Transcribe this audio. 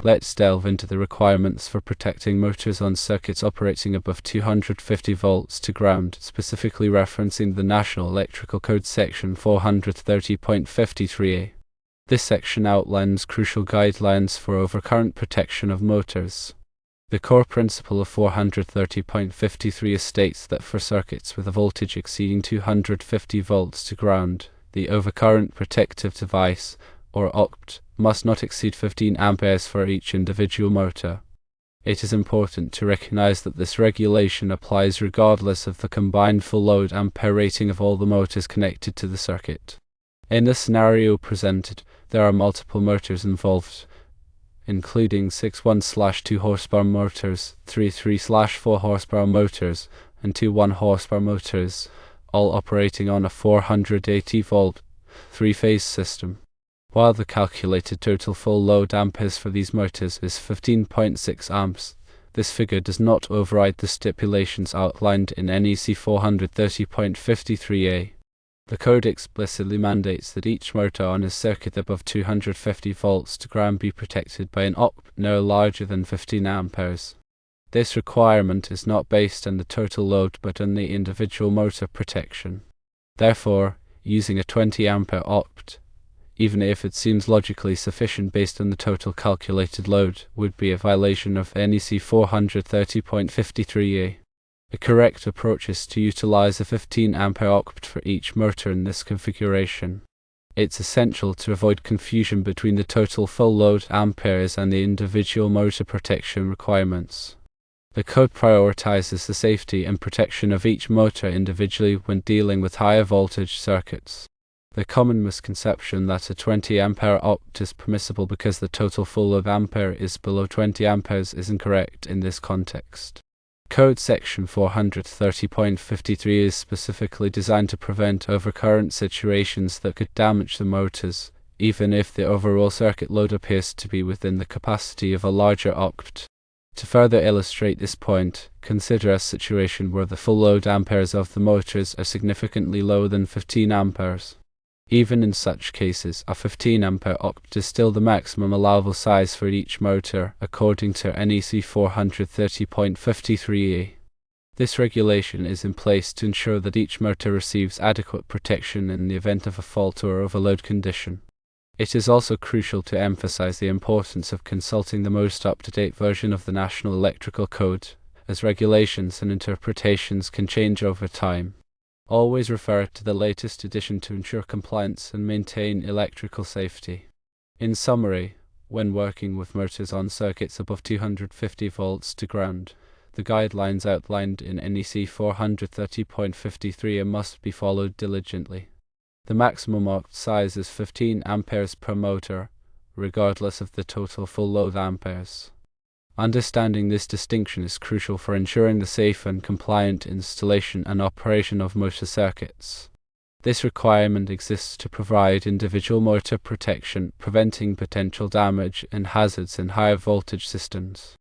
Let's delve into the requirements for protecting motors on circuits operating above 250 volts to ground, specifically referencing the National Electrical Code section 430.53. This section outlines crucial guidelines for overcurrent protection of motors. The core principle of 430.53 states that for circuits with a voltage exceeding 250 volts to ground, the overcurrent protective device, or OCT, must not exceed 15 amperes for each individual motor. It is important to recognize that this regulation applies regardless of the combined full load ampere rating of all the motors connected to the circuit. In the scenario presented, there are multiple motors involved, including 6 1/2 horsepower motors, 3 3/4 horsepower motors, and 2 1 horsepower motors, all operating on a 480 volt, three-phase system. While the calculated total full load amperes for these motors is 15.6 amps, this figure does not override the stipulations outlined in NEC 430.53A. The code explicitly mandates that each motor on a circuit above 250 volts to ground be protected by an OCT no larger than 15 amperes. This requirement is not based on the total load but on the individual motor protection. Therefore, using a 20 ampere OCT, even if it seems logically sufficient based on the total calculated load, would be a violation of NEC 430.53A. The correct approach is to utilize a 15 ampere OCT for each motor in this configuration. It's essential to avoid confusion between the total full load amperes and the individual motor protection requirements. The code prioritizes the safety and protection of each motor individually when dealing with higher voltage circuits. The common misconception that a 20 ampere OCT is permissible because the total full load ampere is below 20 amperes is incorrect in this context. Code section 430.53 is specifically designed to prevent overcurrent situations that could damage the motors, even if the overall circuit load appears to be within the capacity of a larger OCT. To further illustrate this point, consider a situation where the full load amperes of the motors are significantly lower than 15 amperes. Even in such cases, a 15 ampere OCT is still the maximum allowable size for each motor, according to NEC 430.53A. This regulation is in place to ensure that each motor receives adequate protection in the event of a fault or overload condition. It is also crucial to emphasize the importance of consulting the most up-to-date version of the National Electrical Code, as regulations and interpretations can change over time. Always refer to the latest edition to ensure compliance and maintain electrical safety. In summary, when working with motors on circuits above 250 volts to ground, the guidelines outlined in NEC 430.53 must be followed diligently. The maximum OCT size is 15 amperes per motor, regardless of the total full load amperes. Understanding this distinction is crucial for ensuring the safe and compliant installation and operation of motor circuits. This requirement exists to provide individual motor protection, preventing potential damage and hazards in higher voltage systems.